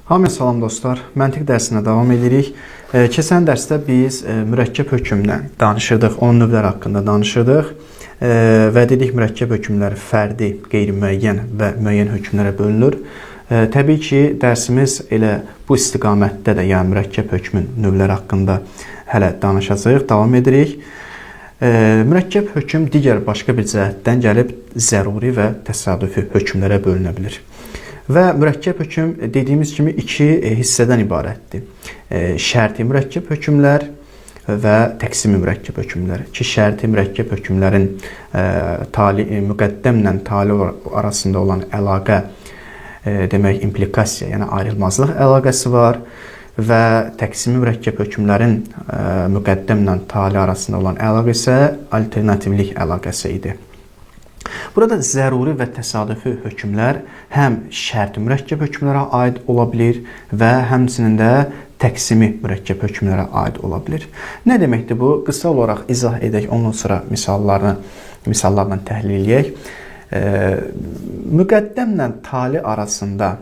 Hamıya salam dostlar. Məntiq dərsinə davam edirik. Keçən dərsdə biz mürəkkəb hökmdən danışırdıq, onun növləri haqqında danışırdıq və dedik mürəkkəb hökmləri fərdi, qeyri-müəyyən və müəyyən hökmlərə bölünür. Təbii ki, dərsimiz elə bu istiqamətdə də, yəni mürəkkəb hökmün növləri haqqında hələ danışacağıq, davam edirik. Mürəkkəb hökm digər başqa bir cəhətdən gəlib zəruri və təsadüfi hökmlərə bölünə bilir. Və mürəkkəb hökm dediyimiz kimi iki hissədən ibarətdir. Şərti mürəkkəb hökmlər və təqsimi mürəkkəb hökmlər. Ki, şərti mürəkkəb hökmlərin müqəddəmlə tali arasında olan əlaqə, demək implikasiya, yəni ayrılmazlıq əlaqəsi var və təqsimi mürəkkəb hökmlərin müqəddəmlə tali arasında olan əlaqə isə alternativlik əlaqəsi idi. Burada zəruri və təsadüfi hökmlər həm şərti mürəkkəb hökmlərə aid ola bilir və həmçinin də təqsimi mürəkkəb hökmlərə aid ola bilir. Nə deməkdir bu? Qısa olaraq izah edək, ondan sonra misallarla təhlil edək. Müqəddəmlə tali arasında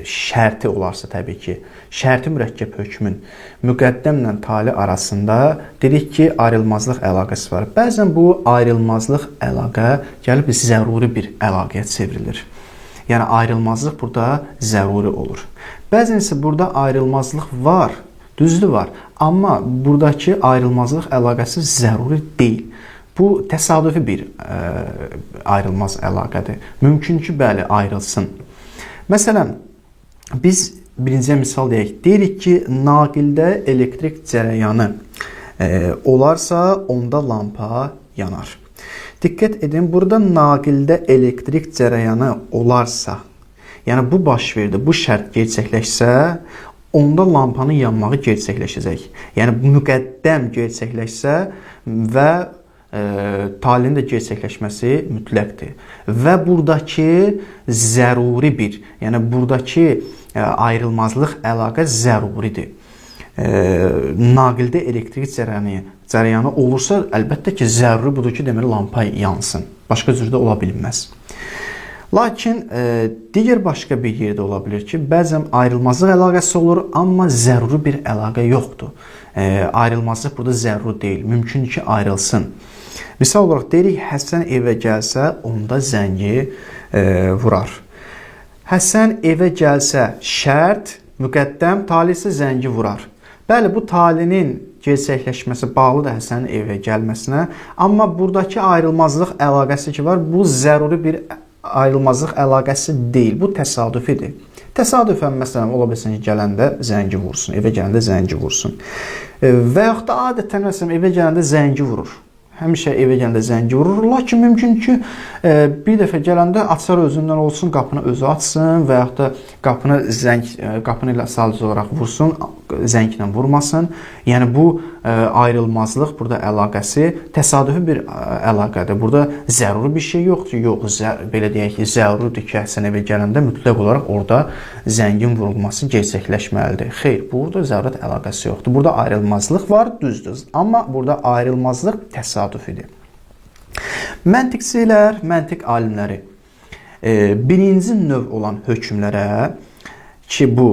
şərti olarsa təbii ki, şərti mürəkkəb hökmün müqəddəmlə tali arasında dedik ki, ayrılmazlıq əlaqəsi var. Bəzən bu ayrılmazlıq əlaqə gəlib zəruri bir əlaqəyə çevrilir. Yəni ayrılmazlıq burada zəruri olur. Bəzən isə burada ayrılmazlıq var, düzdür var, amma buradakı ayrılmazlıq əlaqəsi zəruri deyil. Bu təsadüfi bir ayrılmaz əlaqədir. Mümkün ki, bəli, ayrılsın. Məsələn, biz birinciyə misal deyək. Deyirik ki, naqildə elektrik cərəyanı olarsa, onda lampa yanar. Diqqət edin, burada naqildə elektrik cərəyanı olarsa, yəni bu baş verdi, bu şərt gerçəkləşsə, onda lampanın yanmağı gerçəkləşəcək. Yəni müqəddəm gerçəkləşsə və talinin də gerçəkləşməsi mütləqdir. Və buradakı zəruri bir, yəni buradakı ayrılmazlıq əlaqə zəruridir. Naqildə elektrik cərəyanı olursa, əlbəttə ki, zəruri budur ki, deməli lampa yansın. Başqa cürdə ola bilməz. Lakin digər başqa bir yerdə ola bilir ki, bəzən ayrılmazlıq əlaqəsi olur, amma zəruri bir əlaqə yoxdur. Ayrılmazlıq burada zəruri deyil, mümkün ki, ayrılsın. Misal olaraq deyirik, Həsən evə gəlsə, onda zəngi vurar. Həsən evə gəlsə şərt, müqəddəm, tali isə zəngi vurar. Bəli, bu talinin gerçəkləşməsi bağlıdır Həsənin evə gəlməsinə, amma buradakı ayrılmazlıq əlaqəsi ki var, bu zəruri bir ayrılmazlıq əlaqəsi deyil, bu təsadüfidir. Təsadüfən, məsələn, ola bilsin ki, gələndə zəngi vursun, evə gələndə zəngi vursun. Və yaxud da adətən, məsələn, evə gələndə zəngi vurur. Həmişə evə gələndə zəngi vurur. Lakin mümkün ki, bir dəfə gələndə açar özündən olsun, qapını özü açsın və yaxud da qapını ilə sadəcə olaraq vursun, zənglə vurmasın. Yəni bu ayrılmazlıq burada əlaqəsi təsadüfi bir əlaqədir. Burada zəruri bir şey yoxdur. Yox, belə deyək ki, zəruridir ki, Həsən evə gələndə mütləq olaraq orada zəngin vurulması gerçəkləşməlidir. Xeyr, burada zərurət əlaqəsi yoxdur. Burada ayrılmazlıq var, düzdür. Amma burada ayrılmazlıq təsadüfidir. Məntiqçilər, məntiq alimləri birinci növ olan hökmlərə ki, bu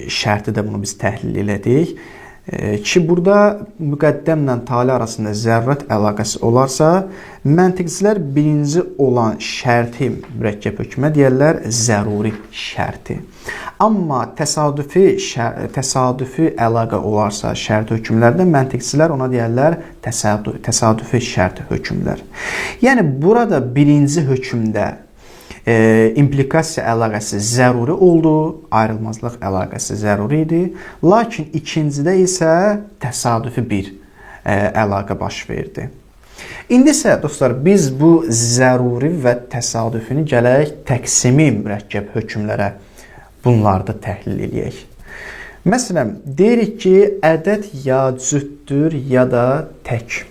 şərti də bunu biz təhlil elədik ki, burada müqəddəmlə tali arasında zərurət əlaqəsi olarsa, məntiqçilər birinci olan şərti mürəkkəb hökmə deyərlər zəruri şərti. Amma təsadüfi əlaqə olarsa şərt hökmlərdə məntiqçilər ona deyərlər təsadüfi şərt hökmlər. Yəni burada birinci hökmdə implikasiya əlaqəsi zəruri oldu, ayrılmazlıq əlaqəsi zəruri idi. Lakin ikincidə isə təsadüfi bir əlaqə baş verdi. İndi isə dostlar, biz bu zəruri və təsadüfini gələk təqsimi mürəkkəb hökmlərə bunlarda təhlil edək. Məsələn, deyirik ki, ədəd ya cütdür ya da tək.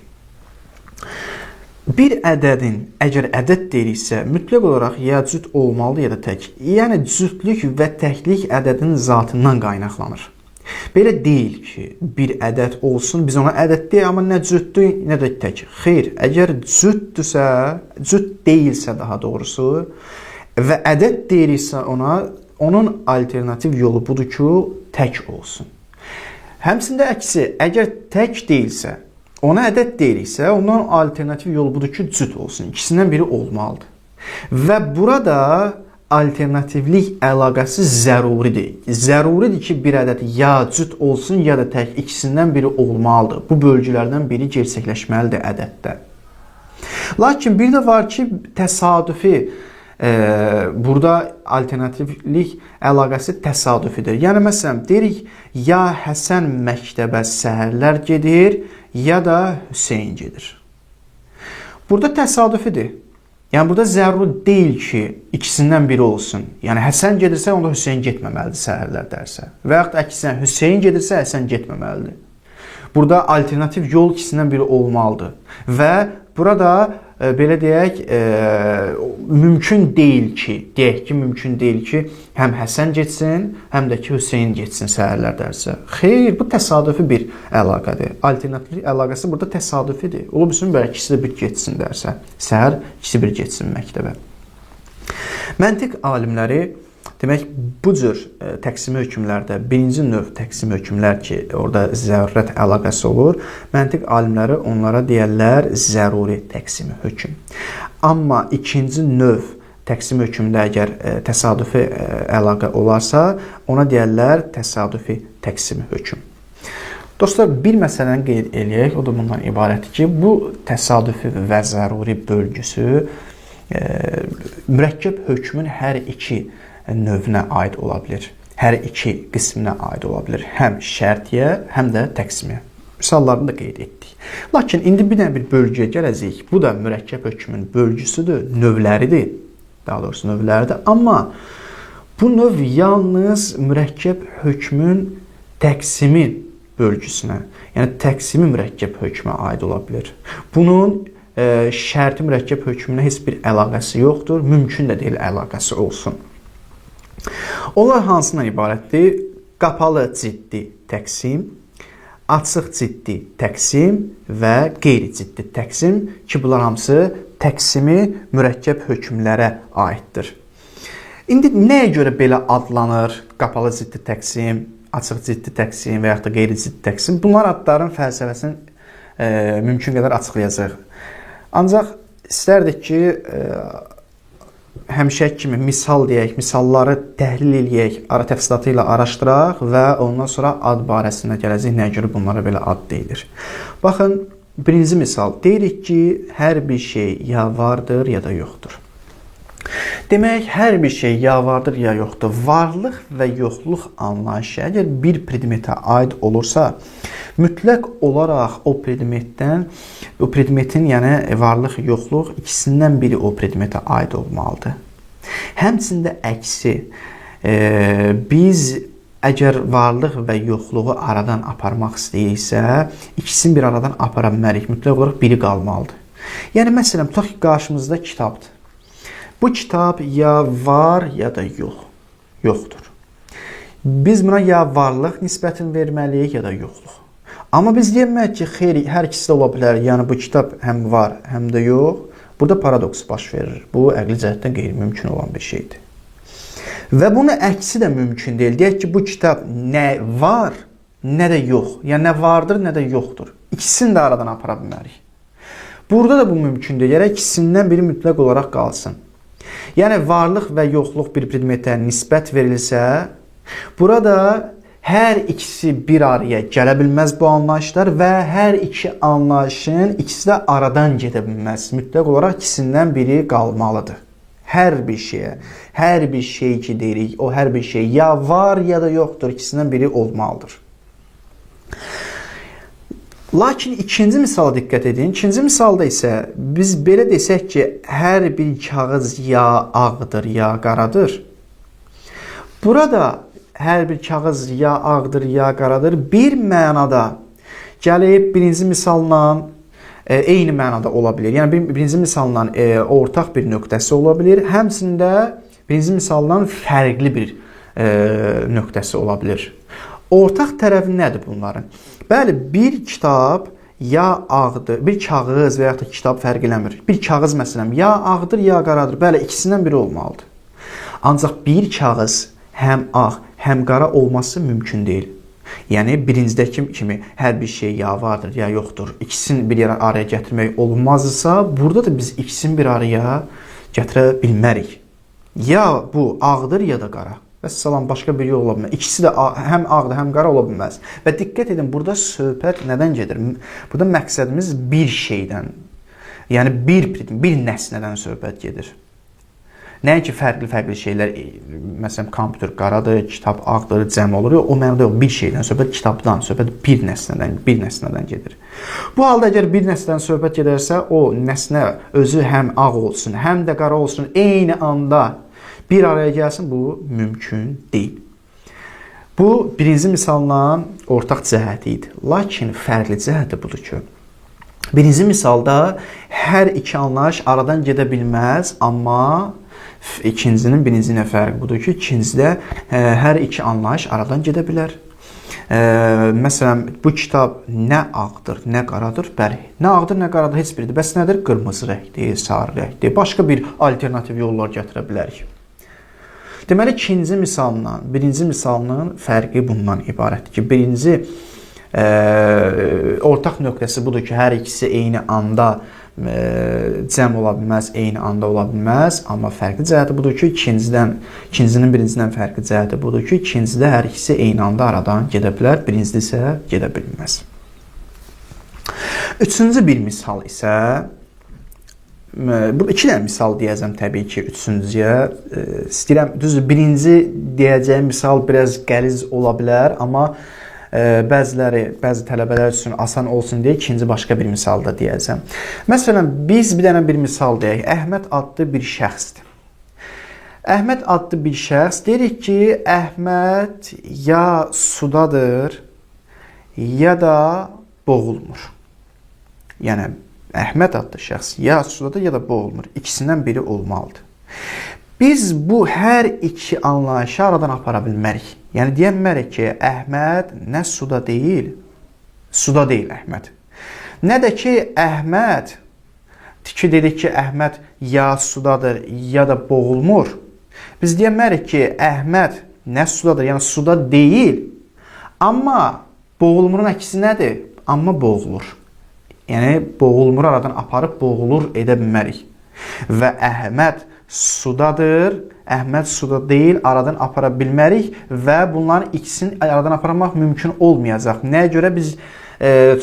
Bir ədədin, əgər ədəd deyiriksə, mütləq olaraq ya cüt olmalıdır ya da tək. Yəni, cütlük və təklik ədədin zatından qaynaqlanır. Belə deyil ki, bir ədəd olsun, biz ona ədəd deyək, amma nə cütdür, nə də tək. Xeyr, əgər cüt deyilsə daha doğrusu və ədəd deyiriksə ona, onun alternativ yolu budur ki, tək olsun. Həmçində əksi, əgər tək deyilsə, ona ədəd deyiriksə, onun alternativ yolu budur ki, cüt olsun. İkisindən biri olmalıdır. Və burada alternativlik əlaqəsi zəruridir. Zəruridir ki, bir ədəd ya cüt olsun, ya da tək, ikisindən biri olmalıdır. Bu bölgülərdən biri gerçəkləşməlidir ədəddə. Lakin bir də var ki, təsadüfi, burada alternativlik əlaqəsi təsadüfidir. Yəni, məsələn, deyirik, ya Həsən məktəbə səhərlər gedir, ya da Hüseyin gedir. Burada təsadüfidir. Yəni, burada zəruri deyil ki, ikisindən biri olsun. Yəni, Həsən gedirsə, onda Hüseyin getməməlidir səhərlər dərsə. Və yaxud əksinə, Hüseyin gedirsə, Həsən getməməlidir. Burada alternativ yol ikisindən biri olmalıdır. Və burada belə deyək, mümkün deyil ki, mümkün deyil ki, həm Həsən getsin, həm də ki, Hüseyin getsin səhərlər dərsə. Xeyr, bu təsadüfi bir əlaqədir. Alternativlik əlaqəsi burada təsadüfidir. Ola bilsin, belə ikisi də bir getsin dərsə, səhər ikisi bir getsin məktəbə. Məntiq alimləri, demək, bu cür təqsimi hökmlərdə birinci növ təqsimi hökmlər ki, orada zərurət əlaqəsi olur, məntiq alimləri onlara deyərlər zəruri təqsimi hökm. Amma ikinci növ təqsimi hökmdə əgər təsadüfi əlaqə olarsa, ona deyərlər təsadüfi təqsimi hökm. Dostlar, bir məsələni qeyd eləyək, o da bundan ibarətdir ki, bu təsadüfi və zəruri bölgüsü mürəkkəb hökmün hər iki növünə aid ola bilir. Hər iki qisminə aid ola bilir. Həm şərtiyə, həm də təqsimiyə. Misallarını da qeyd etdik. Lakin indi bir dənə bir bölgüyə gələcəyik. Bu da mürəkkəb hökmün bölgüsüdür, növləridir. Daha doğrusu növləridir. Amma bu növ yalnız mürəkkəb hökmün təqsimi bölgüsünə, yəni təqsimi mürəkkəb hökmə aid ola bilir. Bunun şərti mürəkkəb hökmünə heç bir əlaqəsi yoxdur. Mümkün də deyil əlaqəsi olsun. Onlar hansından ibarətdir? Qapalı ciddi təqsim, açıq ciddi təqsim və qeyri-ciddi təqsim ki, bunlar hamısı təqsimi mürəkkəb hökmlərə aiddir. İndi nəyə görə belə adlanır? Qapalı ciddi təqsim, açıq ciddi təqsim və yaxud da qeyri-ciddi təqsim. Bunlar adların fəlsəfəsini mümkün qədər açıqlayacaq. Ancaq istərdik ki, həmişəki kimi misal deyək, misalları təhlil eləyək, ara təfsilatı ilə araşdıraq və ondan sonra ad barəsində gələcək, nəyə görə bunlara belə ad deyilir. Baxın, birinci misal, deyirik ki, hər bir şey ya vardır, ya da yoxdur. Demək, hər bir şey ya vardır, ya yoxdur. Varlıq və yoxluq anlayışı əgər bir predmetə aid olursa, mütləq olaraq o predmetin, yəni varlıq, yoxluq ikisindən biri o predmetə aid olmalıdır. Həmçində əksi, biz əgər varlıq və yoxluğu aradan aparmaq istəyiriksə, ikisini bir aradan apara bilmərik, mütləq olaraq biri qalmalıdır. Yəni, məsələn, tutaq ki, qarşımızda kitabdır. Bu kitab ya var, ya da yoxdur. Biz buna ya varlıq nisbətini verməliyik, ya da yoxluq. Amma biz deyəməyik ki, xeyr, hər ikisi də ola bilər. Yəni, bu kitab həm var, həm də yox. Burada paradoks baş verir. Bu, əqli cəhətdən qeyri-mümkün olan bir şeydir. Və bunun əksi də mümkün deyil. Deyək ki, bu kitab nə var, nə də yox. Yəni, nə vardır, nə də yoxdur. İkisini də aradan apara bilmərik. Burada da bu mümkün deyil. Gərək ikisindən biri mütləq olaraq qalsın. Yəni, varlıq və yoxluq bir predmetə nisbət verilsə, burada hər ikisi bir araya gələ bilməz bu anlayışlar və hər iki anlayışın ikisi də aradan gedə bilməz. Mütləq olaraq ikisindən biri qalmalıdır. Hər bir şey ki deyirik, o hər bir şey ya var, ya da yoxdur, ikisindən biri olmalıdır. Lakin ikinci misala diqqət edin. İkinci misalda isə biz belə desək ki, hər bir kağız ya ağdır, ya qaradır. Burada hər bir kağız ya ağdır, ya qaradır bir mənada gəlib birinci misalla eyni mənada ola bilir. Yəni, birinci misalla ortaq bir nöqtəsi ola bilir. Həmçində birinci misaldan fərqli bir nöqtəsi ola bilir. Ortaq tərəfi nədir bunların? Bəli, bir kitab ya ağdır, bir kağız və yaxud da kitab fərq eləmir. Bir kağız məsələn ya ağdır, ya qaradır. Bəli, ikisindən biri olmalıdır. Ancaq bir kağız həm ağ, həm qara olması mümkün deyil. Yəni birincdəki kimi hər bir şey ya vardır, ya yoxdur. İkisini bir yerə araya gətirmək olmazsa, burada da biz ikisini bir araya gətirə bilmərik. Ya bu ağdır, ya da qara. Vəssalam, başqa bir yol ola bilməz. İkisi də həm ağdır, həm qara ola bilməz. Və diqqət edin, burada söhbət nədən gedir? Burada məqsədimiz bir şeydən, yəni bir nəsnədən söhbət gedir. Nəinki fərqli şeylər, məsələn, kompüter qaradır, kitab ağdır, cəm olur. O mənada yox, bir şeydən söhbət, kitabdan söhbət, bir nəsnədən gedir. Bu halda əgər bir nəsnədən söhbət gedərsə, o nəsnə özü həm ağ olsun, həm də qara olsun, eyni anda bir araya gəlsin, bu mümkün deyil. Bu, birinci misalla ortaq cəhəti idi. Lakin fərqli cəhəti budur ki, birinci misalda hər iki anlayış aradan gedə bilməz, amma ikincinin birinci ilə fərqi budur ki, ikincidə hər iki anlayış aradan gedə bilər. Məsələn, bu kitab nə ağdır, nə qaradır? Bəli, nə ağdır, nə qaradır? Heç biridir. Bəs nədir? Qırmızı rəngdir, sarı rəngdir. Başqa bir alternativ yollar gətirə bilərik. Deməli, ikinci misalla birinci misalının fərqi bundan ibarətdir ki, birinci ortaq nöqtəsi budur ki, hər ikisi eyni anda cəm ola bilməz, eyni anda ola bilməz. Amma fərqli cəhəti budur ki, ikincinin birincidən fərqli cəhəti budur ki, ikincidə hər ikisi eyni anda aradan gedə bilər, birincide isə gedə bilməz. Üçüncü bir misal isə, burada iki dənə misal deyəcəm təbii ki, üçüncüyə. İstəyirəm, düzdür, birinci deyəcəyim misal biraz qəliz ola bilər, amma bəzi tələbələr üçün asan olsun deyə ikinci başqa bir misal da deyəcəm. Məsələn, biz bir dənə bir misal deyək. Əhməd adlı bir şəxsdir. Əhməd adlı bir şəxs deyirik ki, Əhməd ya sudadır, ya da boğulmur. Yəni, Əhməd adlı şəxs ya sudadır, ya da boğulmur. İkisindən biri olmalıdır. Biz bu hər iki anlayışı aradan apara bilmərik. Yəni, deyəmərik ki, Əhməd nə suda deyil Əhməd. Nə də ki, Əhməd, dedik ki, Əhməd ya sudadır, ya da boğulmur. Biz deyəmərik ki, Əhməd nə sudadır, yəni suda deyil, amma boğulmurun əksi nədir? Amma boğulur. Yəni, boğulmuru aradan aparıb boğulur edə bilmərik. Və Əhməd sudadır, Əhməd suda deyil, aradan apara bilmərik və bunların ikisini aradan aparamaq mümkün olmayacaq. Nəyə görə?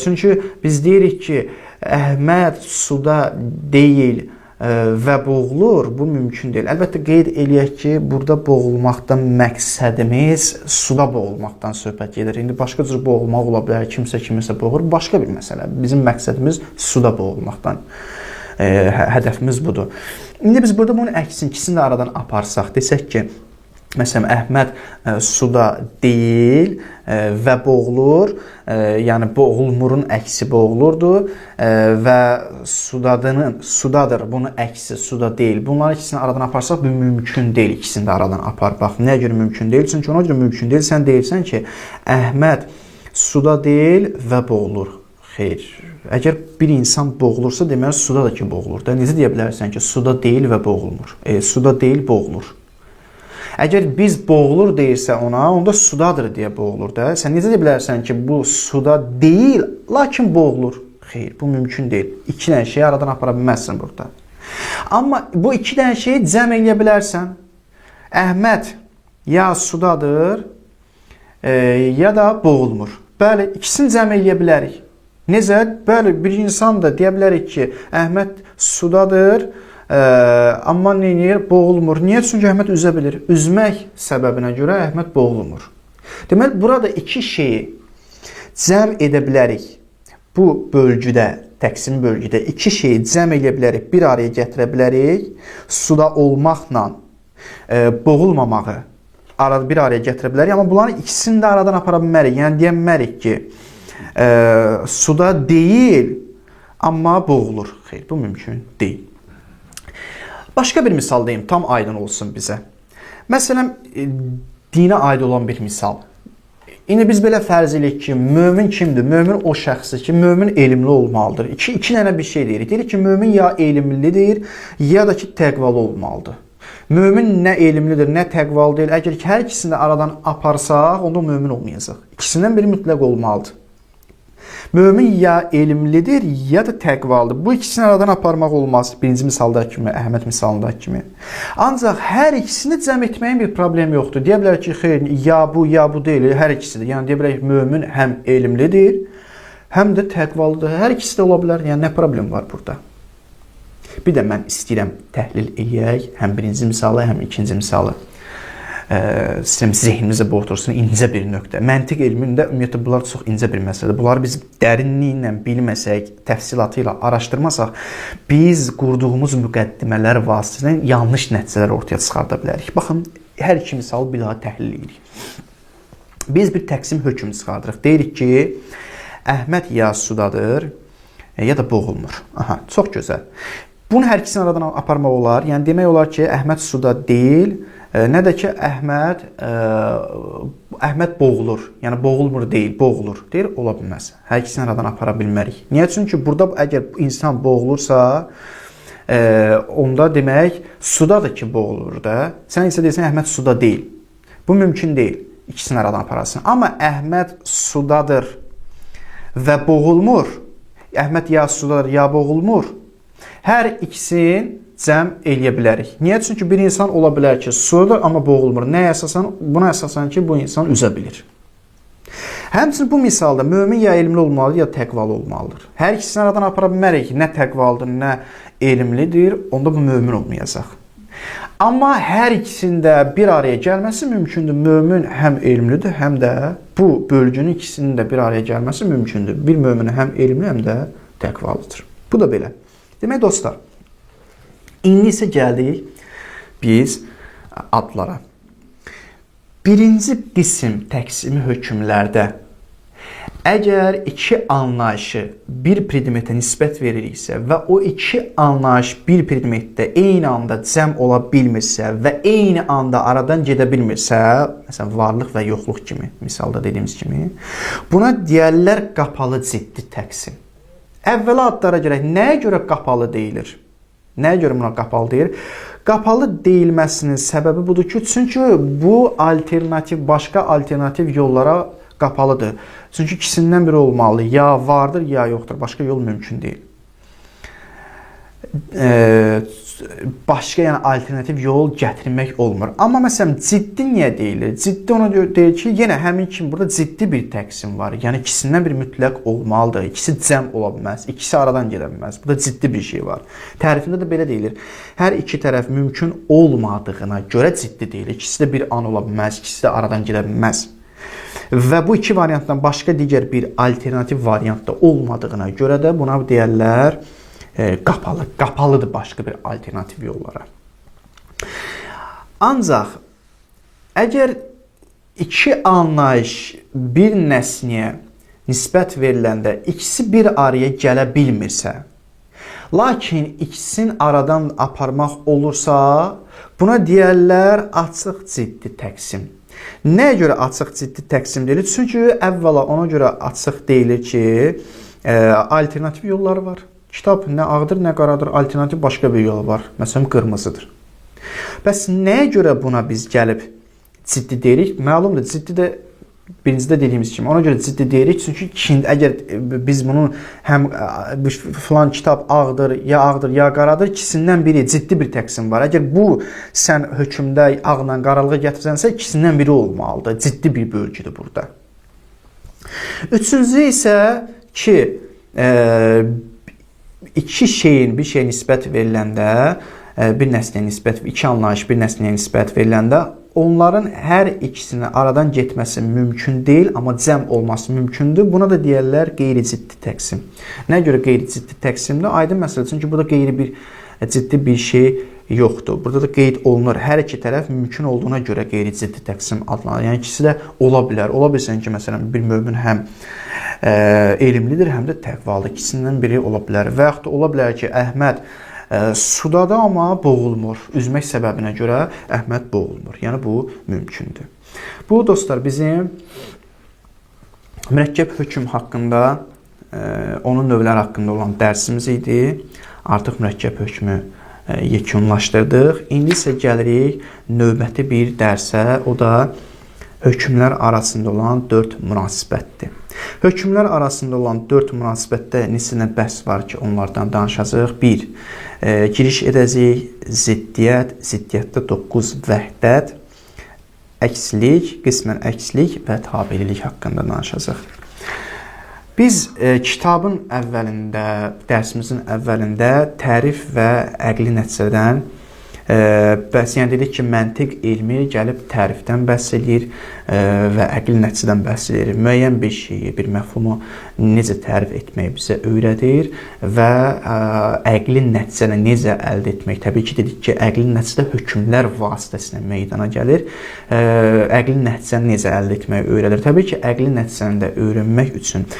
Çünki biz deyirik ki, Əhməd suda deyil və boğulur, bu mümkün deyil. Əlbəttə, qeyd eləyək ki, burada boğulmaqdan məqsədimiz suda boğulmaqdan söhbət gedir. İndi başqa cür boğulmaq ola bilər, kimsə kiminsə boğulur, başqa bir məsələ. Bizim məqsədimiz suda boğulmaqdan, hədəfimiz budur. İndi biz burada bunun əksini, ikisini də aradan aparsaq, desək ki, məsələn, Əhməd suda deyil və boğulur, yəni boğulmurun əksi boğulurdur və sudadır, bunun əksi suda deyil. Bunların ikisini aradan aparsaq, bu mümkün deyil, ikisini də aradan apar. Bax, nəyə görə mümkün deyil? Çünki ona görə mümkün deyil. Sən deyirsən ki, Əhməd suda deyil və boğulur. Xeyr. Əgər bir insan boğulursa, deməli suda da ki boğulur. Necə deyə bilərsən ki, suda deyil və boğulmur? Suda deyil, boğulur. Əgər biz boğulur deyirsə ona, onda sudadır deyə boğulur da. Sən necə deyə bilərsən ki, bu suda deyil, lakin boğulur? Xeyr, bu mümkün deyil. İki dənə şeyi aradan apara bilməzsən burada. Amma bu iki dənə şeyi cəm eləyə bilərsən. Əhməd ya sudadır, ya da boğulmur. Bəli, ikisini cəm eləyə bilərik. Necə? Bəli, bir insan da deyə bilərik ki, Əhməd sudadır, amma neyir? Boğulmur. Niyə? Çünki Əhməd üzə bilir. Üzmək səbəbinə görə Əhməd boğulmur. Deməli, burada iki şeyi cəm edə bilərik. Bu bölgüdə, təqsim bölgüdə iki şeyi cəm edə bilərik, bir araya gətirə bilərik. Suda olmaqla boğulmamağı bir araya gətirə bilərik. Amma bunların ikisini də aradan apara bilmərik. Yəni, deyəmərik ki, suda deyil, amma boğulur. Xeyr, bu mümkün deyil. Başqa bir misal deyim, tam aydın olsun bizə. Məsələn, dinə aid olan bir misal. İndi biz belə fərz edirik ki, mömin kimdir? Mömin o şəxsdir ki, mömin elmli olmalıdır. İki dənə bir şey deyirik. Deyirik ki, mömin ya elmlidir, ya da ki, təqvalı olmalıdır. Mömin nə elmlidir, nə təqvalı deyil. Əgər ki, hər ikisini də aradan aparsaq, onda mömin olmayacaq. İkisindən biri mütləq olmalıdır. Mömin ya elmlidir, ya da təqvalıdır. Bu ikisini aradan aparmaq olmaz. Birinci misaldakı kimi, Əhməd misalındakı kimi. Ancaq hər ikisini cəm etməyin bir problemi yoxdur. Deyə bilər ki, xeyr, ya bu deyil, hər ikisidir. Yəni deyə bilər ki, mömin həm elmlidir, həm də təqvalıdır. Hər ikisi də ola bilər. Yəni nə problem var burada? Bir də mən istəyirəm təhlil eləyək, həm birinci misalı, həm ikinci misalı. Sistem zehnimizə bu otursun, incə bir nöqtə. Məntiq elmində ümumiyyətlə bunlar çox incə bir məsələdir. Bunları biz dərinliklə bilməsək, təfsilatı ilə araşdırmasaq, biz qurduğumuz müqəddimələr vasitəsilə yanlış nəticələr ortaya çıxarda bilərik. Baxın, hər iki misalı bir daha təhlil edirik. Biz bir təqsim hökmü çıxardırıq. Deyirik ki, Əhməd ya sudadır, ya da boğulmur. Aha, çox gözəl. Bunu hər ikisini aradan aparmaq olar. Yəni demək olar ki, Əhməd suda deyil, nə də ki, Əhməd boğulur. Yəni boğulmur deyil, boğulur. Deyir, ola bilməz. Hər ikisini aradan apara bilmərik. Niyə? Çünki burada əgər insan boğulursa, onda demək sudadır ki, boğulur da. Sən isə deyirsən, Əhməd suda deyil. Bu mümkün deyil. İkisini aradan aparasın. Amma Əhməd sudadır və boğulmur. Əhməd ya sudadır, ya boğulmur. Hər ikisini cəm eləyə bilərik. Niyə? Çünki bir insan ola bilər ki, sudadır, amma boğulmur. Nəyə əsasən? Buna əsasən ki, bu insan üzə bilir. Həmçinin bu misalda mömin ya elmli olmalıdır, ya təqvalı olmalıdır. Hər ikisini aradan apara bilmərik. Nə təqvalıdır, nə elmlidir, onda bu mömin olmayacaq. Amma hər ikisində bir araya gəlməsi mümkündür. Mömin həm elmlidir, həm də bu bölgünün ikisinin də bir araya gəlməsi mümkündür. Bir mömin həm elmli, həm də təqvalıdır. Bu da belə. Demək dostlar, indi isə gəldik biz adlara. Birinci qism təqsimi hökmlərdə əgər iki anlayışı bir predmetə nisbət veririksə və o iki anlayış bir predmetdə eyni anda cəm ola bilmirsə və eyni anda aradan gedə bilmirsə, məsələn, varlıq və yoxluq kimi, misalda dediyimiz kimi, buna deyərlər qapalı ciddi təqsim. Əvvəla adlara gələk, nəyə görə qapalı deyilir? Nəyə görə buna qapalı deyir? Qapalı deyilməsinin səbəbi budur ki, çünki bu alternativ, başqa alternativ yollara qapalıdır. Çünki ikisindən biri olmalı. Ya vardır, ya yoxdur. Başqa yol mümkün deyil. Başqa yəni alternativ yol gətirmək olmur. Amma məsələn, ciddi niyə deyilir? Ciddi ona deyir ki, yenə həmin kimi burada ciddi bir təqsim var. Yəni ikisindən bir mütləq olmalıdır. İkisi cəm ola bilməz. İkisi aradan gedə bilməz. Burada ciddi bir şey var. Tərifində də belə deyilir. Hər iki tərəf mümkün olmadığına görə ciddi deyilir. İkisi də bir an ola bilməz. İkisi də aradan gedə bilməz. Və bu iki variantdan başqa digər bir alternativ variantda olmadığına görə də buna deyərlər qapalıdır başqa bir alternativ yollara. Ancaq əgər iki anlayış bir nəsniyə nisbət veriləndə ikisi bir araya gələ bilmirsə, lakin ikisini aradan aparmaq olursa, buna deyərlər açıq ciddi təqsim. Nəyə görə açıq ciddi təqsim deyilir? Çünki əvvəla ona görə açıq deyilir ki, alternativ yolları var. Kitab nə ağdır, nə qaradır, alternativ başqa bir yol var. Məsələn, qırmızıdır. Bəs nəyə görə buna biz gəlib ciddi deyirik? Məlumdur, ciddi də birincidə dediyimiz kimi. Ona görə ciddi deyirik. Çünki əgər biz bunun həm filan kitab ağdır, ya qaradır, ikisindən biri ciddi bir təqsim var. Əgər bu sən hökmdə ağla qaralığı gətirsənsə, ikisindən biri olmalıdır. Ciddi bir bölgüdür burada. Üçüncü isə ki, iki şeyin bir şeyə nisbət veriləndə, bir nəsliyə nisbət, iki anlayış bir nəsliyə nisbət veriləndə, onların hər ikisini aradan getməsi mümkün deyil, amma cəm olması mümkündür. Buna da deyərlər qeyri-ciddi təqsim. Nə görə qeyri-ciddi təqsimdir? Aydın məsələ, çünki burada qeyri-ciddi bir şey yoxdur. Burada da qeyd olunur. Hər iki tərəf mümkün olduğuna görə qeyri-ciddi təqsim adlanır. Yəni ikisi də ola bilər. Ola bilsən ki, məsələn, bir mömin həm elmlidir, həm də təqvalıdır. İkisindən biri ola bilər. Və yaxud da ola bilər ki, Əhməd sudadır, amma boğulmur. Üzmək səbəbinə görə Əhməd boğulmur. Yəni bu mümkündür. Bu dostlar bizim mürəkkəb hökm haqqında, onun növləri haqqında olan dərsimiz idi. Artıq mürəkkəb hökmü yekunlaşdırdıq. İndi isə gəlirik növbəti bir dərsə, o da hökmlər arasında olan 4 münasibətdir. Hökmlər arasında olan 4 münasibətdə neçə bəhs var ki, onlardan danışacağıq. 1. Giriş edəcəyik, ziddiyyət, ziddiyyətdə 9 vəhdət, əkslik, qismən əkslik və tabelik haqqında danışacaq. Biz kitabın əvvəlində, dərsimizin əvvəlində tərif və əqli nəticədən bəhs, yəni dedik ki, məntiq elmi gəlib tərifdən bəhs edir və əqli nəticədən bəhs edir. Müəyyən bir şeyi, bir məfhumu necə tərif etməyi bizə öyrədir və əqli nəticəni necə əldə etmək. Təbii ki, dedik ki, əqli nəticədə hökmlər vasitəsilə meydana gəlir. Əqli nəticəni necə əldə etməyi öyrədir. Təbii ki, əqli nəticəni də öyrənmək üçün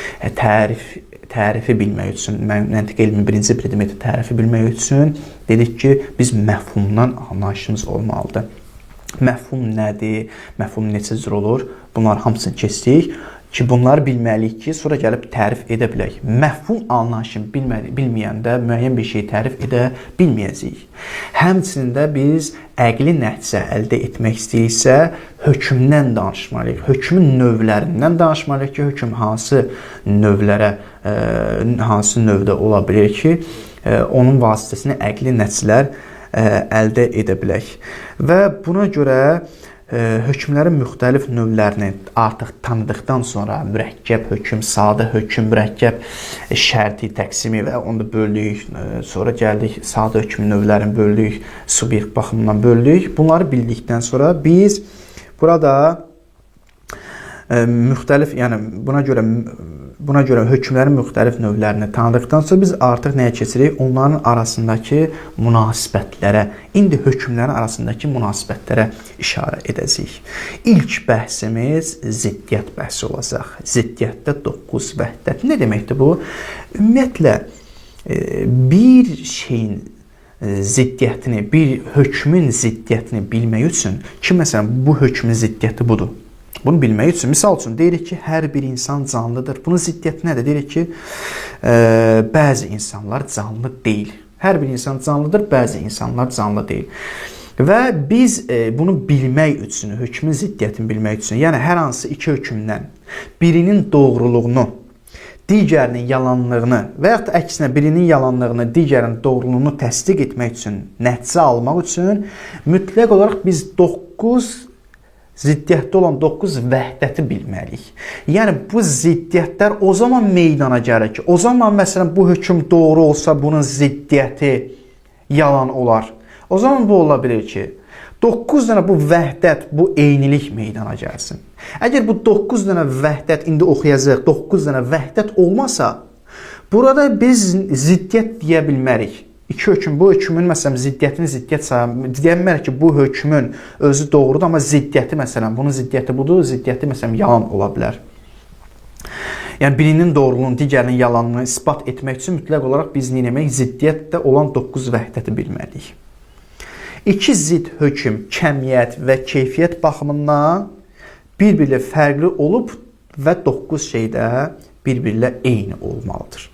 tərifi bilmək üçün, məntiq elmi birinci predmeti tərifi bilmək üçün dedik ki, biz məfhumdan anlayışımız olmalıdır. Məfhum nədir? Məfhum neçə cür olur? Bunlar hamısını keçdik ki, bunları bilməliyik ki, sonra gəlib tərif edə bilək. Məfhum anlayışını bilməyəndə müəyyən bir şey tərif edə bilməyəcəyik. Həmçinin də biz əqli nəticə əldə etmək istəyirsə, hökmdən danışmalıyıq. Hökmün növlərindən danışmalıyıq ki, hökm hansı növlərə, hansı növdə ola bilir ki, onun vasitəsilə əqli nəticələr əldə edə bilək. Və buna görə hökmlərin müxtəlif növlərini artıq tanıdıqdan sonra mürəkkəb hökm, sadə hökm, mürəkkəb şərti təqsimi və onu da böldük. Sonra gəldik sadə hökm növlərini böldük, subyekt baxımından böldük. Bunları bildikdən sonra biz burada müxtəlif, yəni buna görə hökmlərin müxtəlif növlərini tanıdıqdan sonra biz artıq nəyə keçirik? Onların arasındakı münasibətlərə, indi hökmlərin arasındakı münasibətlərə işarə edəcəyik. İlk bəhsimiz ziddiyyət bəhsi olacaq. Ziddiyyətdə 9 vəhdət. Nə deməkdir bu? Ümumiyyətlə, bir şeyin ziddiyyətini, bir hökmün ziddiyyətini bilmək üçün ki, məsələn, bu hökmün ziddiyyəti budur. Bunu bilmək üçün, misal üçün, deyirik ki, hər bir insan canlıdır. Bunun ziddiyyəti nədir? Deyirik ki, bəzi insanlar canlı deyil. Hər bir insan canlıdır, bəzi insanlar canlı deyil. Və biz bunu bilmək üçün, hökmün ziddiyyətini bilmək üçün, yəni hər hansı iki hökmdən birinin doğruluğunu, digərinin yalanlığını və yaxud da əksinə birinin yalanlığını, digərinin doğruluğunu təsdiq etmək üçün, nəticə almaq üçün mütləq olaraq biz 9 ziddiyyətdə olan 9 vəhdəti bilməliyik. Yəni, bu ziddiyyətlər o zaman meydana gəlir ki, o zaman məsələn bu hökm doğru olsa bunun ziddiyyəti yalan olar. O zaman bu ola bilir ki, 9 dənə bu vəhdət, bu eynilik meydana gəlsin. Əgər bu 9 dənə vəhdət, indi oxuyacaq, 9 dənə vəhdət olmasa, burada biz ziddiyyət deyə bilmərik. İki hökm, bu hökmün məsələn ziddiyyətini ziddiyyət deyəmərik ki, bu hökmün özü doğrudur, amma ziddiyyəti məsələn, bunun ziddiyyəti budur, ziddiyyəti məsələn yalan ola bilər. Yəni birinin doğruluğunu, digərinin yalanını isbat etmək üçün mütləq olaraq biz nə etmək? Ziddiyyətdə olan 9 vəhdəti bilməliyik. İki zidd hökm, kəmiyyət və keyfiyyət baxımından bir-birlə fərqli olub və 9 şeydə bir-birlə eyni olmalıdır.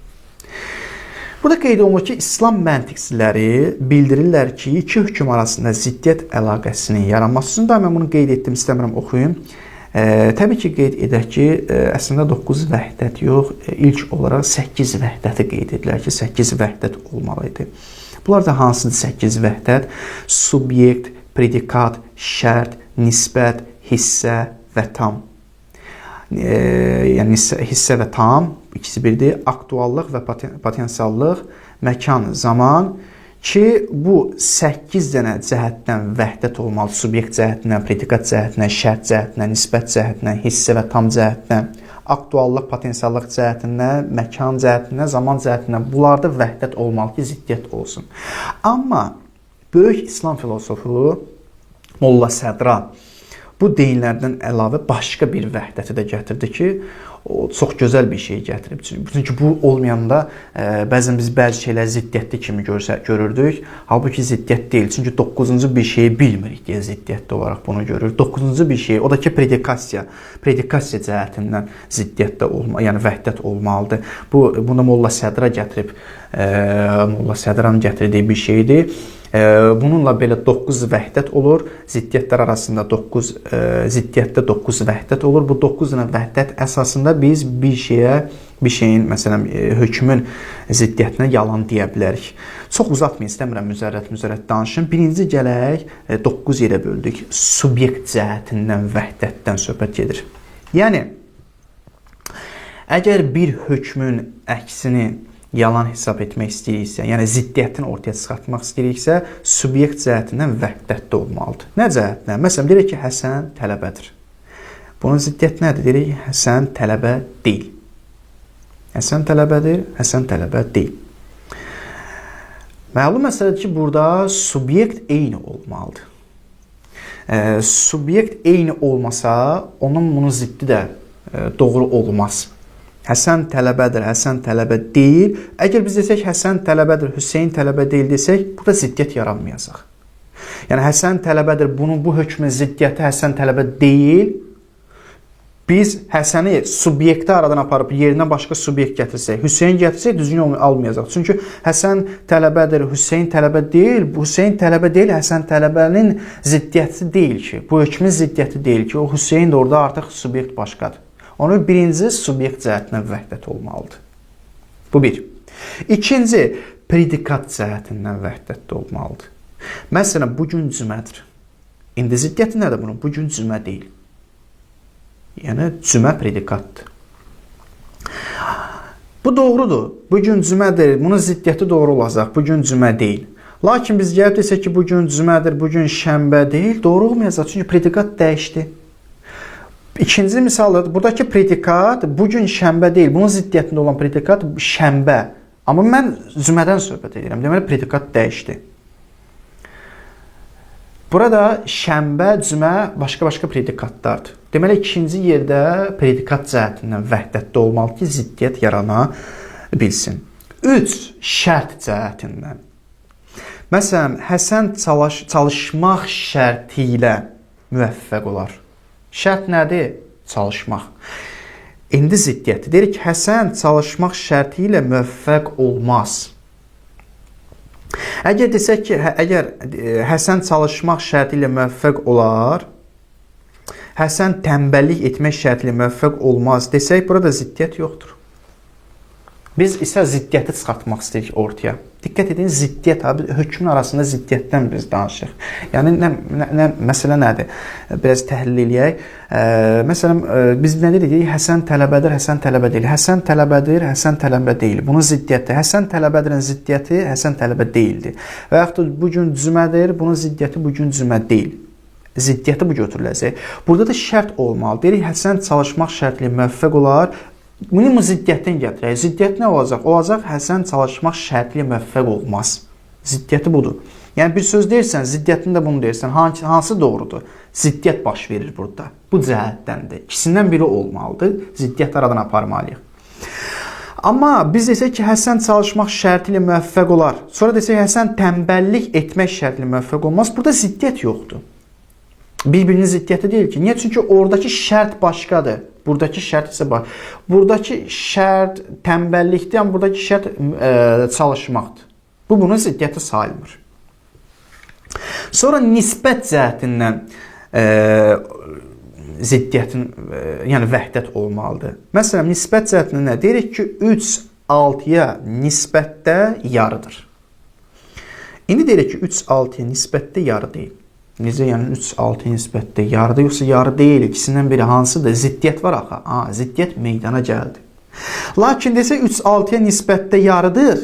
Burada qeyd olunur ki, İslam məntiqçiləri bildirirlər ki, iki hökm arasında ziddiyyət əlaqəsinin yaranması üçün də mən bunu qeyd etdim, istəmirəm oxuyum. Təbii ki, qeyd edək ki, əslində 9 vəhdət yox, ilk olaraq 8 vəhdəti qeyd edirlər ki, 8 vəhdət olmalıydı. Bunlar da hansıdır 8 vəhdət? Subyekt, predikat, şərt, nisbət, hissə və tam. Yəni hissə və tam ikisi birdir. Aktuallıq və potensiallıq, məkan, zaman ki, bu 8 dənə cəhətdən vəhdət olmalı. Subyekt cəhətindən, predikat cəhətindən, şərt cəhətindən, nisbət cəhətindən, hissə və tam cəhətindən, aktuallıq, potensiallıq cəhətindən, məkan cəhətindən, zaman cəhətindən. Bunlarda vəhdət olmalı ki, ziddiyyət olsun. Amma böyük İslam filosofu Molla Sədra bu deyinlərdən əlavə başqa bir vəhdəti də gətirdi ki, o çox gözəl bir şey gətirib. Çünki bu olmayanda bəzən biz bəzi şeylər ziddiyyətli kimi görürdük. Halbuki ziddiyyət deyil. Çünki 9-cu bir şeyi bilmirik deyə ziddiyyətli olaraq bunu görürük. 9-cu bir şey, o da ki predikasiya cəhətindən ziddiyyətdə yəni vəhdət olmalıdır. Bunu Molla Sədra gətirib, Molla Sədranın gətirdiyi bir şeydir. Bununla belə 9 vəhdət olur. Ziddiyyətlər arasında 9 ziddiyyətdə 9 vəhdət olur. Bu 9 dənə vəhdət əsasında biz bir şeyin məsələn hökmün ziddiyyətinə yalan deyə bilərik. Çox uzatmayın, istəmirəm müzərrət danışım. Birinci gələk 9 yerə böldük. Subyekt cəhətindən vəhdətdən söhbət gedir. Yəni əgər bir hökmün əksini yalan hesab etmək istəyiriksə, yəni ziddiyyətini ortaya çıxartmaq istəyiriksə, subyekt cəhətindən vəhdətdə olmalıdır. Nə cəhətdən? Məsələn, deyək ki, Həsən tələbədir. Bunun ziddiyyəti nədir? Deyək, Həsən tələbə deyil. Həsən tələbədir, Həsən tələbə deyil. Məlum məsələdir ki, burada subyekt eyni olmalıdır. Subyekt eyni olmasa, bunun ziddi də doğru olmaz. Həsən tələbədir, Həsən tələbə deyil. Əgər biz desək, Həsən tələbədir, Hüseyn tələbə deyil desək, burada ziddiyyət yaranmayacaq. Yəni, Həsən tələbədir, bu hökmün ziddiyyəti Həsən tələbə deyil. Biz Həsəni subyekti aradan aparıb yerinə başqa subyekt gətirsək, Hüseyn gətirsək, düzgün almayacaq. Çünki Həsən tələbədir, Hüseyn tələbə deyil. Hüseyn tələbə deyil, Həsən tələbənin ziddiyyəti deyil ki. Bu hökmün ziddiyyəti deyil ki, o Hüseyn də orada artıq subyekt başqadır. Onun birinci subyekt cəhətindən vəhdət olmalıdır. Bu bir. İkinci, predikat cəhətindən vəhdətdə olmalıdır. Məsələn, bugün cümədir. İndi ziddiyyəti nədir bunun? Bugün cümə deyil. Yəni, cümə predikatdır. Bu doğrudur. Bugün cümədir. Bunun ziddiyyəti doğru olacaq. Bugün cümə deyil. Lakin biz gəlib desək ki, bugün cümədir, bugün şənbə deyil. Doğru olmayacaq. Çünki predikat dəyişdi. İkinci misaldır, buradakı predikat bugün şənbə deyil, bunun ziddiyyətində olan predikat şənbə. Amma mən cümədən söhbət edirəm, deməli predikat dəyişdi. Burada şənbə, cümə başqa-başqa predikatlardır. Deməli ikinci yerdə predikat cəhətindən vəhdətdə olmalı ki, ziddiyyət yarana bilsin. 3. Şərt cəhətindən. Məsələn, Həsən çalışmaq şərti ilə müvəffəq olar. Şərt nədir? Çalışmaq. İndi ziddiyyəti. Deyirik ki, Həsən çalışmaq şərti ilə müvəffəq olmaz. Əgər desək ki, əgər Həsən çalışmaq şərti ilə müvəffəq olar, Həsən tənbəllik etmək şərti ilə müvəffəq olmaz desək, burada ziddiyyət yoxdur. Biz isə ziddiyyəti çıxartmaq istəyirik ortaya. Diqqət edin, ziddiyyət, hökmün arasında ziddiyyətdən biz danışırıq. Yəni, məsələ nədir? Biraz təhlil eləyək. Məsələn, biz nə dedik? Həsən tələbədir, Həsən tələbə deyil. Həsən tələbədir, Həsən tələbə deyil. Bunun ziddiyyəti, Həsən tələbədirin ziddiyyəti Həsən tələbə deyildir. Və yaxud da bugün cümədir, bunun ziddiyyəti bugün cümə deyil. Ziddiyyəti bu götürüləcək. Burada da şərt olmalı. Deyirik, Həsən çalışmaq şərti ilə müvəffəq olar. Minimum ziddiyyətdən gətirək. Ziddiyyət nə olacaq? Olacaq, Həsən çalışmaq şərti ilə müvəffəq olmaz. Ziddiyyəti budur. Yəni, bir söz deyirsən, ziddiyyətində bunu deyirsən. Hansı doğrudur? Ziddiyyət baş verir burada. Bu cəhətdəndir. İkisindən biri olmalıdır. Ziddiyyət aradan aparmalıyıq. Amma biz desək ki, Həsən çalışmaq şərti ilə müvəffəq olar. Sonra desək, Həsən tənbəllik etmək şərti ilə müvəffəq olmaz. Burada ziddiyyət yoxdur. Bir-birinin ziddiyyəti deyil ki. Niyə? Çünki oradakı şərt başqadır. Buradakı şərt isə bax. Buradakı şərt tənbəllikdir, amma buradakı şərt çalışmaqdır. Bu, bunun ziddiyyəti sayılmır. Sonra nisbət cəhətindən ziddiyyətin, yəni vəhdət olmalıdır. Məsələn, nisbət cəhətindən nə? Deyirik ki, 3 6-ya nisbətdə yarıdır. İndi deyirik ki, 3 6-ya nisbətdə yarı deyil. Necə, yəni 3 6-ya nisbətdə yarıdır, yoxsa yarı deyil, ikisindən biri hansıdır? Ziddiyyət var axı. Ziddiyyət meydana gəldi. Lakin desək 3 6-ya nisbətdə yarıdır,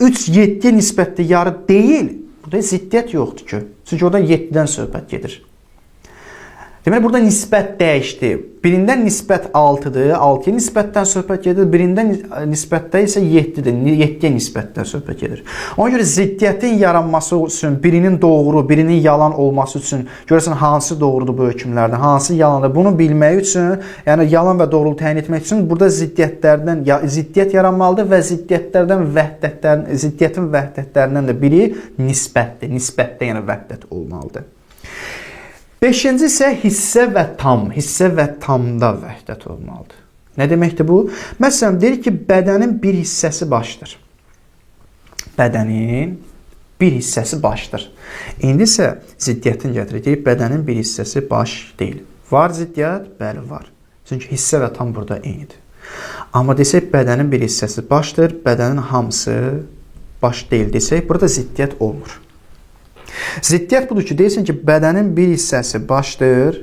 3 7-yə nisbətdə yarı deyil. Burada ziddiyyət yoxdur ki. Çünki orada 7-dən söhbət gedir. Deməli, burada nisbət dəyişdi. Birindən nisbət 6-dır, 6-ya nisbətdən söhbət gedir. Birindən nisbətdə isə 7-dir, 7-yə nisbətdən söhbət gedir. Ona görə ziddiyyətin yaranması üçün, birinin doğru, birinin yalan olması üçün, görəsən hansı doğrudur bu hökmlərdən, hansı yalandır, bunu bilmək üçün, yəni yalan və doğruluğu təyin etmək üçün burada ziddiyyətlərdən, ziddiyyət yaranmalıdır və ziddiyyətin vəhdətlərindən də biri nisbətdir. Nisbətdə yəni vəhdət olmalıdır. 5-ci isə hissə və tam. Hissə və tamda vəhdət olmalıdır. Nə deməkdir bu? Məsələn, deyir ki, bədənin bir hissəsi başdır. Bədənin bir hissəsi başdır. İndi isə ziddiyyətin gətirir. Deyib, bədənin bir hissəsi baş deyil. Var ziddiyyət? Bəli, var. Çünki hissə və tam burada eynidir. Amma desək, bədənin bir hissəsi başdır, bədənin hamısı baş deyil desək, burada ziddiyyət olmur. Ziddiyyət budur ki, deyirsən ki, bədənin bir hissəsi başdır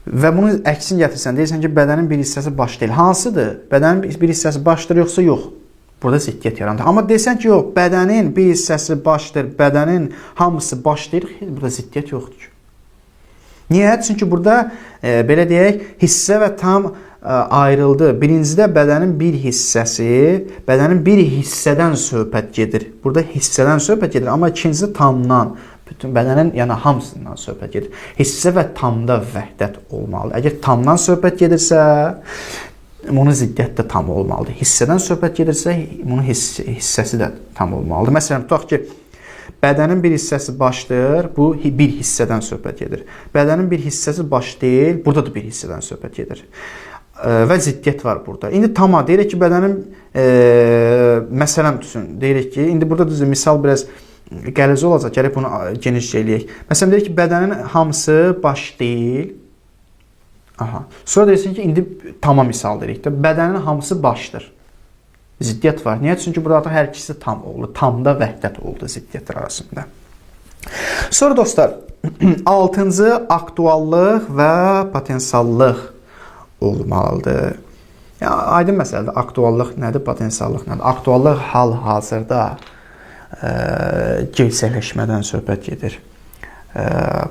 və bunu əksin gətirsən, deyirsən ki, bədənin bir hissəsi baş deyil. Hansıdır? Bədənin bir hissəsi başdır, yoxsa yox? Burada ziddiyyət yaranır. Amma desən ki, yox, bədənin bir hissəsi başdır, bədənin hamısı baş deyil, burada ziddiyyət yoxdur ki. Niyə? Çünki burada, belə deyək, hissə və tam ayrıldı. Birincidə bədənin bir hissəsi, bədənin bir hissədən söhbət gedir. Burada hissədən söhbət gedir, amma ikincisi tamdan, bütün bədənin yəni hamısından söhbət gedir. Hissə və tamda vəhdət olmalı. Əgər tamdan söhbət gedirsə, bunun ziddiyyəti də tam olmalıdır. Hissədən söhbət gedirsə, bunun hissəsi də tam olmalıdır. Məsələn, tutaq ki, bədənin bir hissəsi başdır, bu bir hissədən söhbət gedir. Bədənin bir hissəsi baş deyil, burada da bir hissədən söhbət gedir. Və ziddiyyət var burada. İndi tamam, deyirik ki, bədənin, məsələn düşün, deyirik ki, indi burada düzdür, misal biraz qəliz olacaq, gələk bunu geniş eləyək. Məsələn, deyirik ki, bədənin hamısı baş deyil. Aha. Sonra deyirsin ki, indi tamam misal deyirik də, bədənin hamısı başdır. Ziddiyyət var. Niyə? Çünki burada hər ikisi tam oldu. Tamda vəhdət oldu ziddiyyətlər arasında. Sonra dostlar, 6-cı aktuallıq və potensiallıq olmalıdır. Yəni, aydın məsələdir. Aktuallıq nədir? Potensiallıq nədir? Aktuallıq hal-hazırda gerçəkləşmədən söhbət gedir.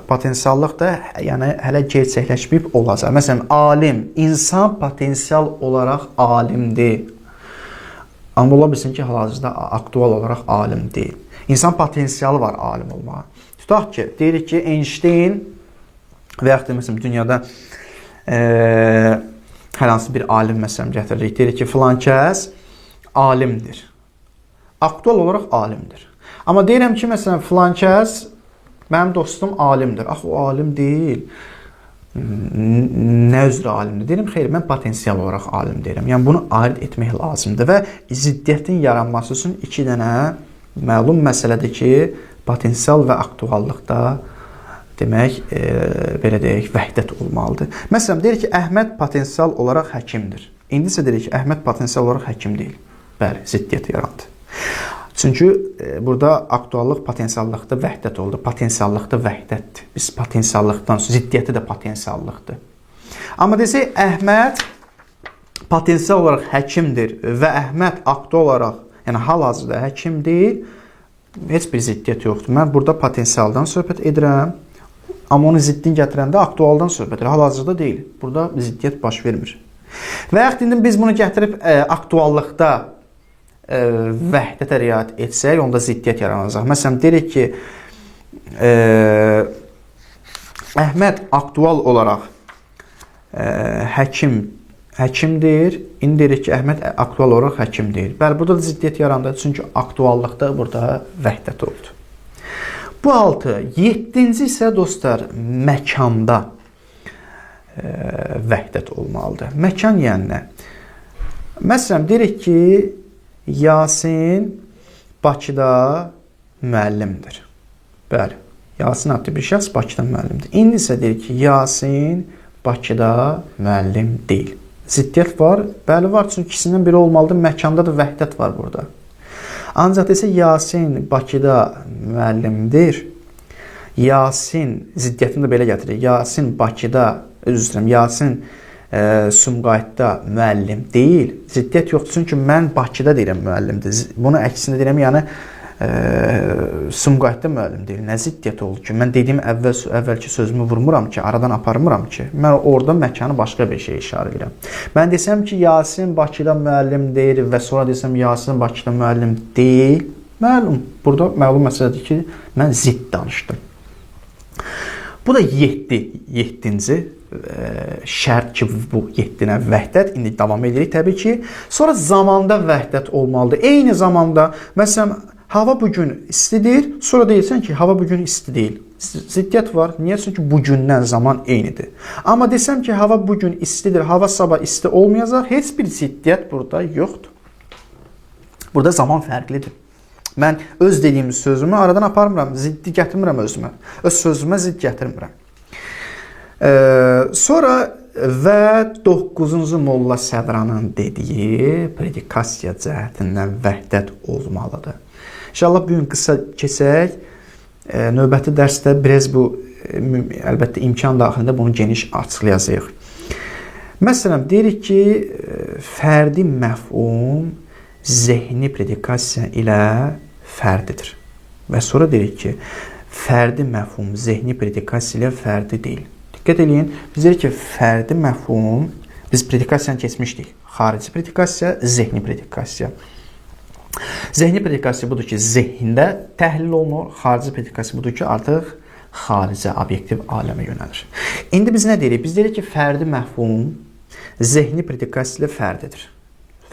Potensiallıq da yəni, hələ gerçəkləşməyib olacaq. Məsələn, alim, insan potensial olaraq alimdir. Amma ola bilsin ki, hal-hazırda aktual olaraq alim deyil. İnsan potensialı var alim olmağa. Tutaq ki, deyirik ki, Einstein və yaxud da məsələn, dünyada hər hansı bir alim məsələn gətiririk. Deyirik ki, filan kəs alimdir. Aktual olaraq alimdir. Amma deyirəm ki, məsələn, filan kəs mənim dostum alimdir. Axı, o alim deyil. Nə üzrə alimdir? Deyirəm, xeyr, mən potensial olaraq alim deyirəm. Yəni, bunu ayrı etmək lazımdır və ziddiyyətin yaranması üçün iki dənə məlum məsələdir ki, potensial və aktuallıqda demək, belə deyək, vəhdət olmalıdır. Məsələn, deyirik ki, Əhməd potensial olaraq həkimdir. İndi isə deyirik ki, Əhməd potensial olaraq həkim deyil. Bəli, ziddiyyət yarandı. Çünki burada aktuallıq potensiallıqda vəhdət oldu. Potensiallıqda vəhdətdir. Biz potensiallıqdan, ziddiyyəti də potensiallıqdır. Amma desək, Əhməd potensial olaraq həkimdir və Əhməd aktual olaraq, yəni hal-hazırda həkim deyil, heç bir ziddiyyət yoxdur. Mən burada potensialdan söhbət edirəm, amma onu ziddin gətirəndə aktualdan söhbət edir. Hal-hazırda deyil. Burada ziddiyyət baş vermir. Və yaxud indi biz bunu gətirib aktuallıqda vəhdətə riayət etsək, onda ziddiyyət yaranacaq. Məsələn, deyirik ki, Əhməd aktual olaraq həkimdir. İndi deyirik ki, Əhməd aktual olaraq həkimdir. Bəli, burada da ziddiyyət yarandı. Çünki aktuallıqda burada vəhdət oldu. Bu 6. 7-ci isə dostlar, məkanda vəhdət olmalıdır. Məkan yəni nə? Məsələn, deyirik ki, Yasin Bakıda müəllimdir. Bəli, Yasin adlı bir şəxs Bakıda müəllimdir. İndi isə deyir ki, Yasin Bakıda müəllim deyil. Ziddiyyət var? Bəli, var. Çünki ikisindən biri olmalıdır. Məkanda da vəhdət var burada. Ancaq desə, Yasin Bakıda müəllimdir. Yasin, ziddiyyətini də belə gətirir. Yasin Bakıda, özür istəyirəm, Yasin Sumqayıtda müəllim deyil. Ziddiyyət yoxdur. Çünki mən Bakıda deyirəm müəllimdir. Bunu əksində deyirəm, yəni Sumqayıtda müəllim deyil. Nə ziddiyyət oldu ki? Mən dediyim əvvəlki sözümü vurmuram ki, aradan aparmıram ki. Mən orada məkanı başqa bir şey işarə edirəm. Mən desəm ki, Yasin Bakıda müəllim deyil və sonra desəm Yasin Bakıda müəllim deyil. Məlum. Burada məlum məsələdir ki, mən zidd danışdım. Bu da 7-ci şərt ki, bu 7-nə vəhdət. İndi davam edirik təbii ki. Sonra zamanda vəhdət olmalıdır. Eyni zamanda, məsələn, hava bugün istidir, sonra deyirsən ki, hava bugün isti deyil. Ziddiyyət var. Niyə? Çünki bugündən zaman eynidir. Amma desəm ki, hava bugün istidir, hava sabah isti olmayacaq, heç bir ziddiyyət burada yoxdur. Burada zaman fərqlidir. Mən öz dediyim sözümü aradan aparmıram, ziddi gətirmirəm özümə. Öz sözümə zidd gətirmirəm. Sonra və 9-cu Molla Sədranın dediyi predikasiya cəhətindən vəhdət olmalıdır. İnşallah bugün qısa keçək. Növbəti dərsdə biraz bu, əlbəttə imkan daxilində bunu geniş açıqlayacağıq. Məsələn, deyirik ki, fərdi məfhum zehni predikasiya ilə fərdidir. Və sonra deyirik ki, fərdi məfhum zehni predikasiya ilə fərdi deyil. Diqqət edin, biz deyirik ki, fərdi məfhum, biz predikasiyanı keçmişdik. Xarici predikasiya, zehni predikasiya. Zehni predikasiya budur ki, zehində təhlil olunur. Xarici predikasiya budur ki, artıq xaricə, obyektiv aləmə yönəlir. İndi biz nə deyirik? Biz deyirik ki, fərdi məfhum zehni predikasiya ilə fərdidir.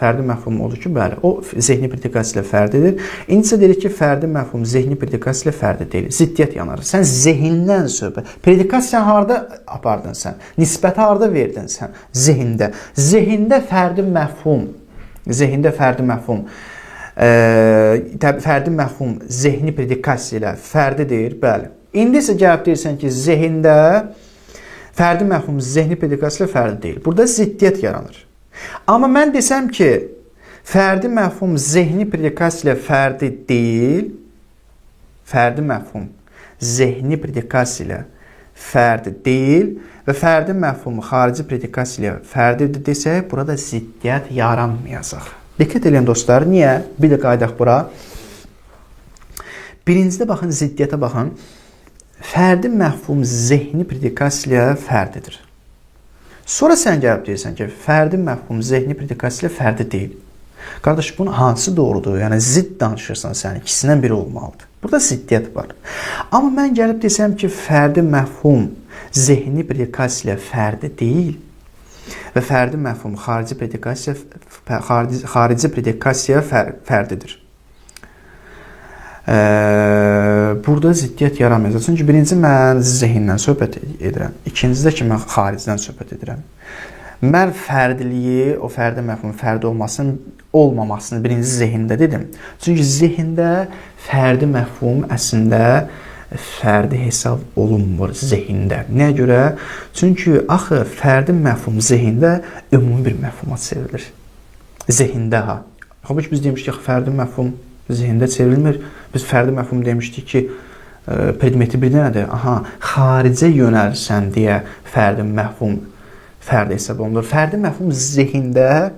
Fərdi məfhum odur ki, bəli, o zehni predikasiya ilə fərdidir. İndi isə deyirik ki, fərdi məfhum zehni predikasiya ilə fərdi deyil. Ziddiyyət yanır. Sən zehindən söhbət. Predikasiyanı harada apardın sən? Nisbəti harada verdin sən? Zehində. Zehində fərdi məfhum. Zehində fərdi məfhum. Fərdi məfhum zehni predikasiya ilə fərdidir. Bəli. İndi isə gəlib deyirsən ki, zehində fərdi məfhum zehni predikasiya ilə fərdi deyil. Burada ziddiyyət yaranır. Amma mən desəm ki, fərdi məfhum zehni predikasiya ilə fərdi deyil, fərdi məfhum zehni predikasiya ilə fərdi deyil və fərdi məfhum xarici predikasiya ilə fərdidir desək, burada ziddiyyət yaranmayacaq. Diqqət edin dostlar, niyə? Bir də qaydaq bura. Birincidə baxın, ziddiyyətə baxın. Fərdi məfhum zehni predikasiya ilə fərdidir. Sonra sən gəlib deyirsən ki, fərdi məfhum zehni predikasiya ilə fərdi deyil. Qardaş, bunun hansı doğrudur? Yəni, zidd danışırsan sən, ikisindən biri olmalıdır. Burada ziddiyyət var. Amma mən gəlib desəm ki, fərdi məfhum zehni predikasiya ilə fərdi deyil və fərdi məfhum xarici predikasiya fərdidir. Burada ziddiyyət yaranmayacaq. Çünki birinci mən zehindən söhbət edirəm. İkincidə ki, mən xaricdən söhbət edirəm. Mən fərdiliyi, o fərdi məfhumun fərdi olmamasını birinci zehində dedim. Çünki zehində fərdi məfhum əslində fərdi hesab olunmur zehində. Nəyə görə? Çünki axı fərdi məfhum zehində ümumi bir məfhuma çevrilir. Zehində ha. Halbuki biz demişdik ki, fərdi məfhum zehində çevrilmir. Biz fərdi məfhum demişdik ki, predmeti bir dənədir. Aha, xaricə yönəlsən deyə fərdi məfhum fərdi hesab olunur. Fərdi məfhum zehində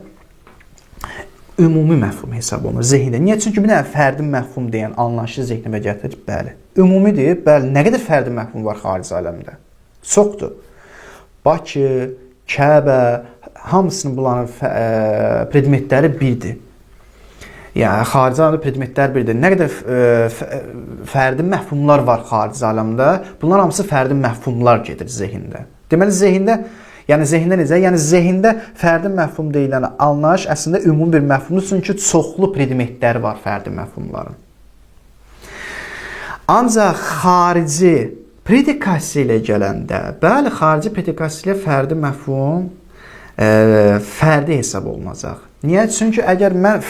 ümumi məfhum hesab olunur. Zehində. Niyə? Çünki bir dənə fərdi məfhum deyən anlayışı zehnimə gətirir. Bəli. Ümumidir. Bəli. Nə qədər fərdi məfhum var xarici aləmdə? Çoxdur. Bakı, Kəbə, hamısının bunların predmetləri birdir. Yəni, xarici aləmdə predmetlər birdir. Nə qədər fərdi məfhumlar var xarici aləmdə, bunlar hamısı fərdi məfhumlar gedir zehində. Deməli, zehində, yəni zehində necə? Yəni, zehində fərdi məfhum deyilən anlayış əslində ümumi bir məfhumdur, çünki çoxlu predmetləri var fərdi məfhumların. Ancaq xarici predikasiya ilə gələndə, bəli, xarici predikasiya ilə fərdi məfhum fərdi hesab olunacaq. Niyə? Çünki əgər mən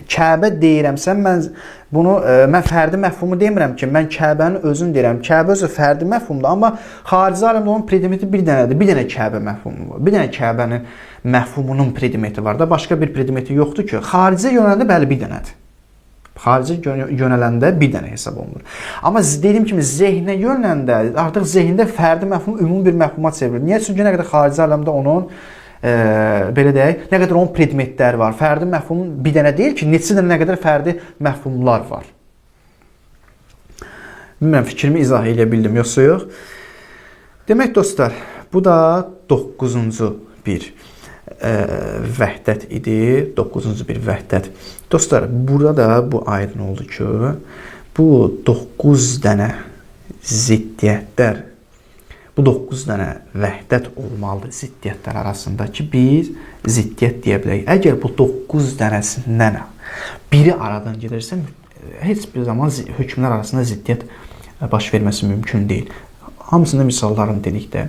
Kəbə deyirəmsə, mən fərdi məfhumu demirəm ki, mən Kəbənin özünü deyirəm. Kəbə özü fərdi məfhumdur, amma xarici aləmdə onun predmeti bir dənədir. Bir dənə Kəbə məfhumu var. Bir dənə Kəbənin məfhumunun predmeti var da, başqa bir predmeti yoxdur ki. Xaricə yönələndə bəli bir dənədir. Xaricə yönələndə bir dənə hesab olunur. Amma dediyim kimi zehnə yönələndə artıq zehində fərdi məfhum ümumi bir məfhuma çevrilir. Niyə? Çünki nə qədər xarici aləmdə onun belə deyək, nə qədər onun predmetləri var. Fərdi məfhum bir dənə deyil ki, neçə dənə nə qədər fərdi məfhumlar var. Bilmirəm, fikrimi izah edə bildim, yoxsa yox. Demək dostlar, bu da 9-cu bir vəhdət idi. 9-cu bir vəhdət. Dostlar, burada da bu aydın oldu ki, bu 9 dənə ziddiyyətlər, bu 9 dənə vəhdət olmalıdır ziddiyyətlər arasında ki, biz ziddiyyət deyə bilək. Əgər bu 9 dənəsindən biri aradan gedirsə, heç bir zaman hökmlər arasında ziddiyyət baş verməsi mümkün deyil. Hamısında misallarını dedikdə,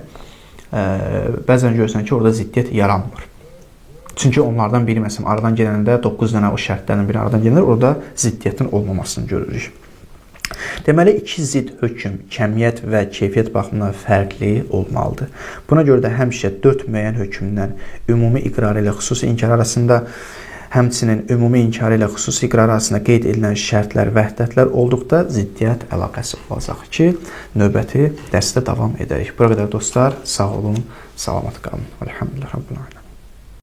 bəzən görürsən ki, orada ziddiyyət yaranmır. Çünki onlardan biri məsələn aradan gedəndə 9 dənə o şərtlərdən biri aradan gedəndə orada ziddiyyətin olmamasını görürük. Deməli, iki zidd hökm kəmiyyət və keyfiyyət baxımından fərqli olmalıdır. Buna görə də həmişə 4 müəyyən hökmdən ümumi iqrar ilə xüsusi inkar arasında, həmçinin ümumi inkar ilə xüsusi iqrar arasında qeyd edilən şərtlər, vəhdətlər olduqda ziddiyyət əlaqəsi olacaq ki, növbəti dərsdə davam edərik. Bura qədər dostlar, sağ olun, salamat qalın. Elhamdülillah Rabbil Aləmin.